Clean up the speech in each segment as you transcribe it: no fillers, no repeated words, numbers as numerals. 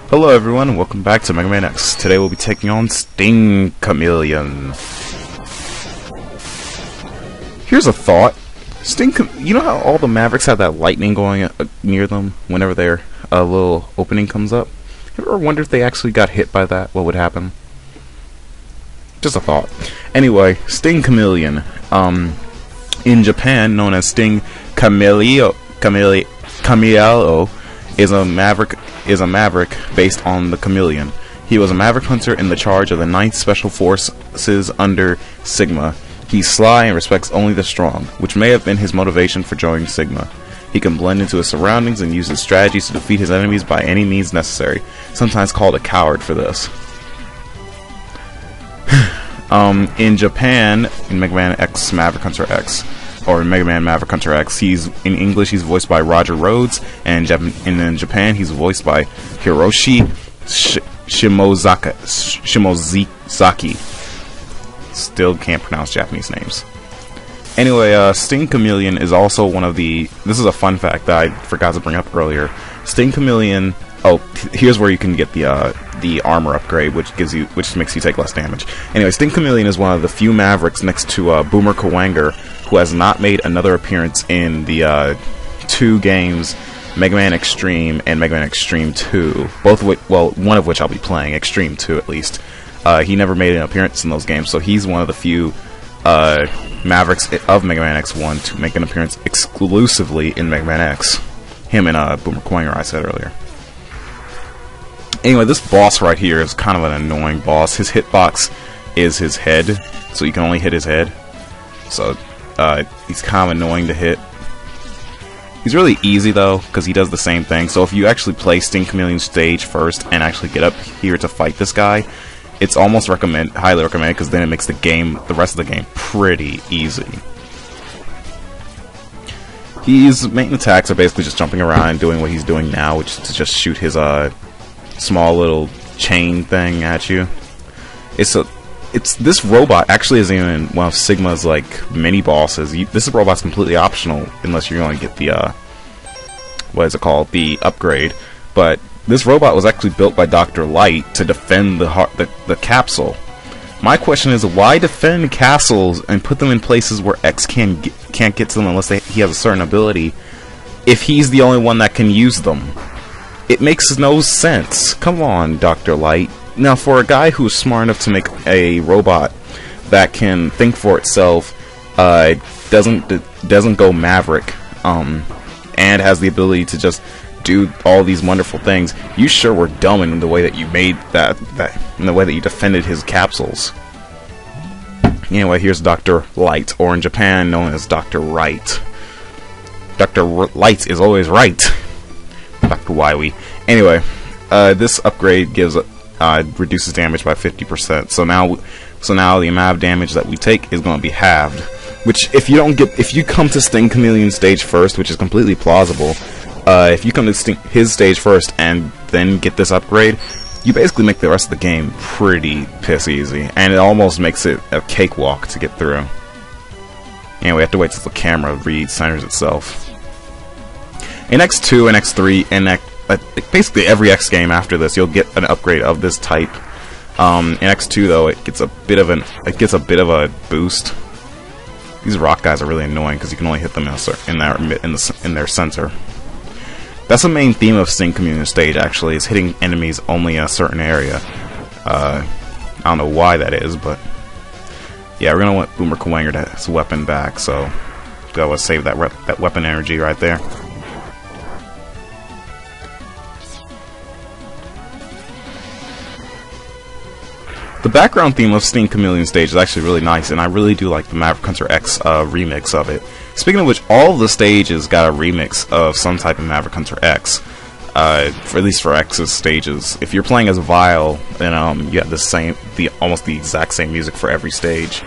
Hello everyone, and welcome back to Megaman X. Today we'll be taking on Sting Chameleon. Here's a thought. You know how all the Mavericks have that lightning going near them whenever their little opening comes up? You ever wonder if they actually got hit by that? What would happen? Just a thought. Anyway, Sting Chameleon. In Japan, known as Sting Chameleon, is a maverick based on the chameleon. He was a maverick hunter in the charge of the 9th Special Forces under Sigma. He's sly and respects only the strong, which may have been his motivation for joining Sigma. He can blend into his surroundings and use his strategies to defeat his enemies by any means necessary, sometimes called a coward for this. In Japan, in Megaman X Maverick Hunter X, or Megaman Maverick Hunter X, in English he's voiced by Roger Rhodes, and in Japan he's voiced by Hiroshi Shimozaki. Still can't pronounce Japanese names. Anyway, Sting Chameleon is also one of the... This is a fun fact that I forgot to bring up earlier. Sting Chameleon... Oh, here's where you can get the armor upgrade, which makes you take less damage. Anyway, Sting Chameleon is one of the few Mavericks next to Boomer Kawanger who has not made another appearance in the 2 games, Mega Man Extreme and Mega Man Extreme 2. Both of which, well, one of which I'll be playing, Extreme 2 at least. He never made an appearance in those games, so he's one of the few Mavericks of Mega Man X1 to make an appearance exclusively in Mega Man X. Him and Boomer Kawanger, I said earlier. Anyway, this boss right here is kind of an annoying boss. His hitbox is his head, so you can only hit his head. So, he's kind of annoying to hit. He's really easy, though, because he does the same thing. So if you actually play Sting Chameleon stage first and actually get up here to fight this guy, it's almost highly recommended, because then it makes the rest of the game pretty easy. His main attacks are basically just jumping around and doing what he's doing now, which is to just shoot his small little chain thing at you. This robot actually isn't even one of Sigma's like mini bosses. This robot's completely optional unless you're going to get the what is it called, the upgrade. But this robot was actually built by Dr. Light to defend the capsule. My question is, why defend castles and put them in places where X can't get to them unless he has a certain ability, if he's the only one that can use them? It makes no sense. Come on, Dr. Light. Now, for a guy who's smart enough to make a robot that can think for itself, doesn't go Maverick, and has the ability to just do all these wonderful things, you sure were dumb in the way that you made in the way that you defended his capsules. Anyway, here's Dr. Light, or in Japan known as Dr. Right. Dr. Light is always right. Dr. Wiwi. Anyway, this upgrade reduces damage by 50%. So now the amount of damage that we take is going to be halved. Which, if you come to Sting Chameleon stage first, which is completely plausible, if you come to his stage first and then get this upgrade, you basically make the rest of the game pretty piss easy, and it almost makes it a cakewalk to get through. Anyway, we have to wait till the camera re-centers itself. In X2 and X3 and basically every X game after this, you'll get an upgrade of this type. In X2 though, it gets a bit of a boost. These rock guys are really annoying because you can only hit them in their center. That's the main theme of Sting Chameleon stage, actually, is hitting enemies only in a certain area. I don't know why that is, but yeah, we're gonna want Boomer Kawanger to his weapon back, so gotta save that weapon energy right there. The background theme of Sting Chameleon stage is actually really nice, and I really do like the Maverick Hunter X remix of it. Speaking of which, all of the stages got a remix of some type of Maverick Hunter X, at least for X's stages. If you're playing as Vile, then you have almost the exact same music for every stage.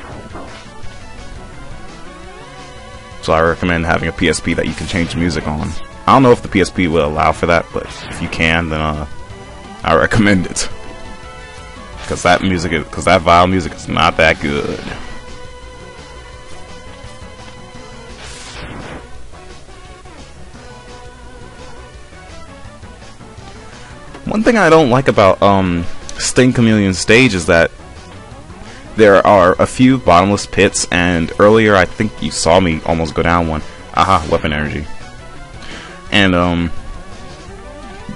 So I recommend having a PSP that you can change music on. I don't know if the PSP will allow for that, but if you can, then I recommend it. Because that Vile music is not that good. One thing I don't like about Sting Chameleon stage is that there are a few bottomless pits, and earlier I think you saw me almost go down one. Aha, weapon energy. And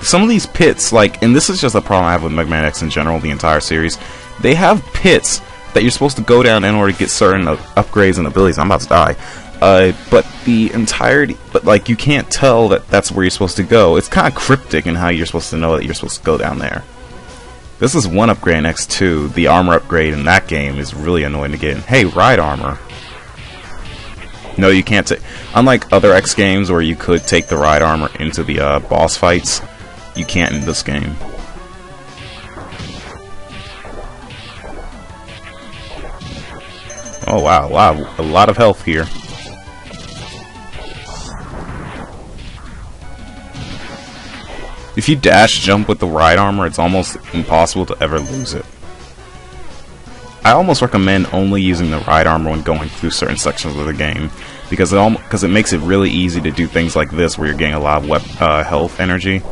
some of these pits, like, and this is just a problem I have with Megaman X in general, the entire series, they have pits that you're supposed to go down in order to get certain upgrades and abilities. I'm about to die. But the entirety, but like, you can't tell that that's where you're supposed to go. It's kind of cryptic in how you're supposed to know that you're supposed to go down there. This is one upgrade in X2. The armor upgrade in that game is really annoying to get. Hey, ride armor. No, you can't take. Unlike other X games where you could take the ride armor into the boss fights, you can't in this game. Oh wow, a lot of health here. If you dash jump with the ride armor, it's almost impossible to ever lose it. I almost recommend only using the ride armor when going through certain sections of the game, because it makes it really easy to do things like this where you're getting a lot of health energy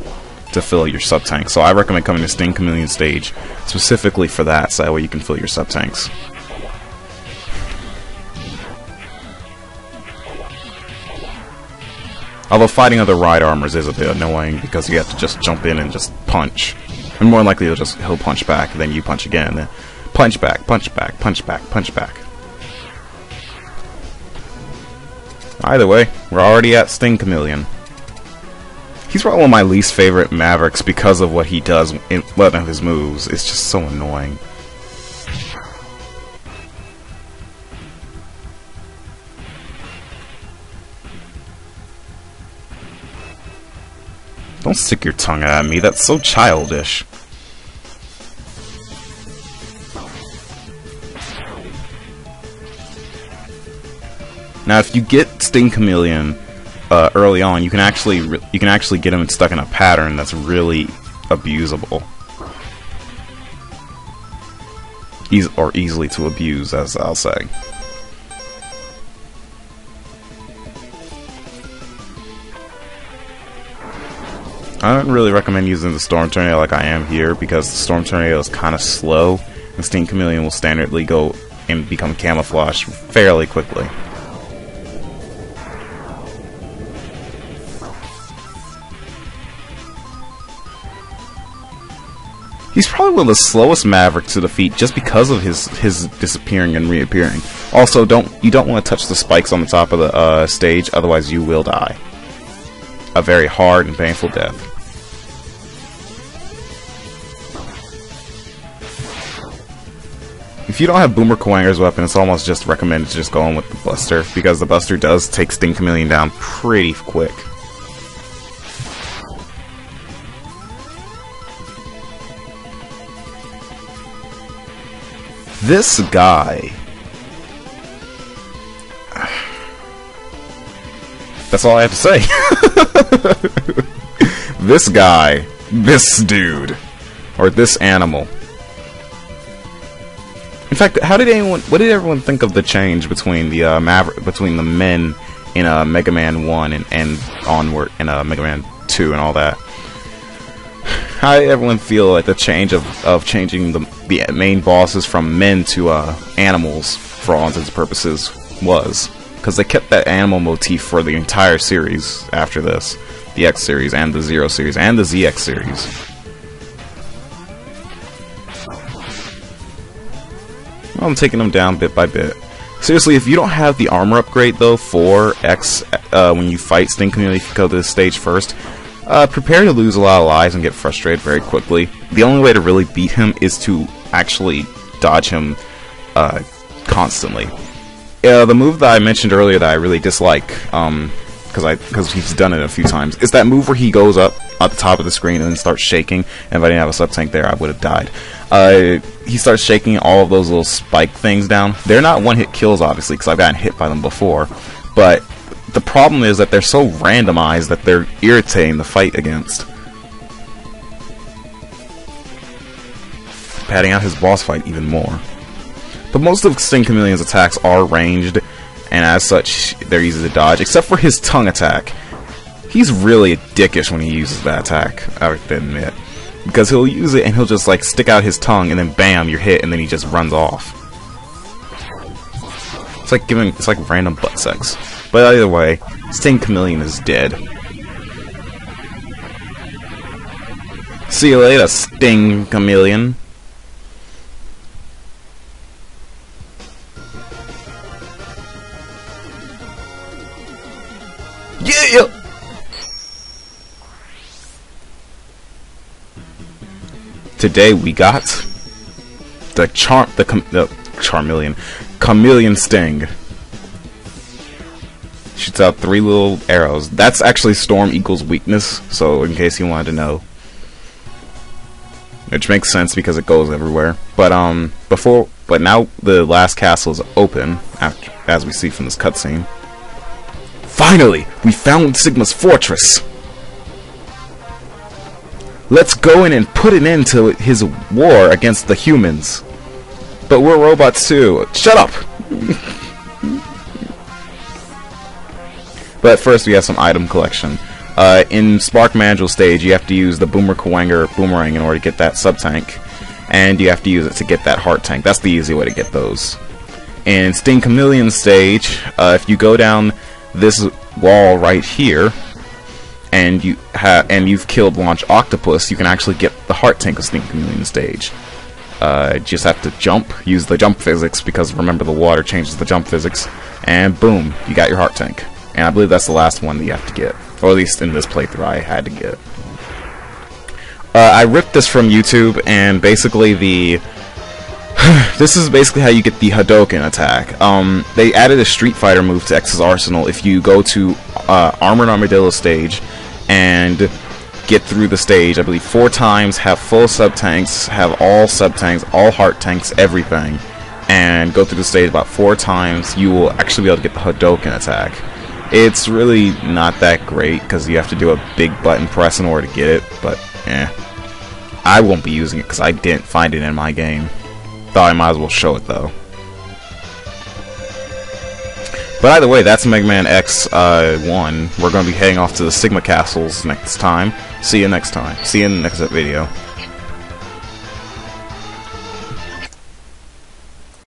to fill your sub-tank. So I recommend coming to Sting Chameleon stage specifically for that, so that way you can fill your sub-tanks. Although fighting other ride armors is a bit annoying because you have to just jump in and just punch. And more likely he'll punch back, then you punch again, then punch back, punch back, punch back, punch back. Either way, we're already at Sting Chameleon. He's probably one of my least favorite Mavericks because of what he does in one of his moves. It's just so annoying. Don't stick your tongue at me, that's so childish. Now if you get Sting Chameleon early on, you can actually get him stuck in a pattern that's really abusable. Or easily to abuse, as I'll say. I don't really recommend using the Storm Tornado like I am here, because the Storm Tornado is kind of slow, and Sting Chameleon will standardly go and become camouflaged fairly quickly. He's probably one of the slowest Mavericks to defeat just because of his disappearing and reappearing. Also, you don't want to touch the spikes on the top of the stage, otherwise you will die. A very hard and painful death. If you don't have Boomer Kuwanger's weapon, it's almost just recommended to just go in with the Buster, because the Buster does take Sting Chameleon down pretty quick. This guy... That's all I have to say. This guy, this dude, or this animal. In fact, what did everyone think of the change between the between the men in Mega Man 1 and onward in Mega Man 2 and all that? How did everyone feel like the change of changing the main bosses from men to animals, for all intents and purposes, was? Because they kept that animal motif for the entire series after this. The X series, and the Zero series, and the ZX series. Well, I'm taking them down bit by bit. Seriously, if you don't have the armor upgrade, though, for X, when you fight Sting Chameleon, if you go to this stage first, prepare to lose a lot of lives and get frustrated very quickly. The only way to really beat him is to actually dodge him constantly. The move that I mentioned earlier that I really dislike, because he's done it a few times, is that move where he goes up at the top of the screen and then starts shaking, and if I didn't have a sub-tank there, I would have died. He starts shaking all of those little spike things down. They're not one-hit kills, obviously, because I've gotten hit by them before, but the problem is that they're so randomized that they're irritating to fight against. Padding out his boss fight even more. But most of Sting Chameleon's attacks are ranged, and as such, they're easy to dodge, except for his tongue attack. He's really dickish when he uses that attack, I have to admit. because he'll use it and he'll just like stick out his tongue and then bam, you're hit, and then he just runs off. It's like random butt sex. But either way, Sting Chameleon is dead. See you later, Sting Chameleon. Yeah! Today we got the Chameleon Sting. Shoots out 3 little arrows. That's actually Storm equals weakness, so in case you wanted to know. Which makes sense because it goes everywhere. But now the last castle is open, as we see from this cutscene. Finally, we found Sigma's fortress. Let's go in and put an end to his war against the humans. But we're robots too. Shut up! But first we have some item collection. In Spark Mandrill stage, you have to use the Boomerang in order to get that sub-tank. And you have to use it to get that heart tank. That's the easy way to get those. In Sting Chameleon stage, if you go down this wall right here, and you've killed Launch Octopus, you can actually get the heart tank of Sting Chameleon stage. You just have to jump, use the jump physics, because remember the water changes the jump physics, and boom, you got your heart tank. And I believe that's the last one that you have to get. Or at least in this playthrough I had to get. I ripped this from YouTube, and basically this is basically how you get the Hadouken attack. They added a Street Fighter move to X's arsenal if you go to Armored Armadillo stage and get through the stage, I believe 4 times, have full sub-tanks, have all sub-tanks, all heart tanks, everything, and go through the stage about 4 times, you will actually be able to get the Hadouken attack. It's really not that great, because you have to do a big button press in order to get it, but I won't be using it because I didn't find it in my game. Thought I might as well show it though. But either way, that's Megaman X1. We're going to be heading off to the Sigma castles next time. See you next time. See you in the next video.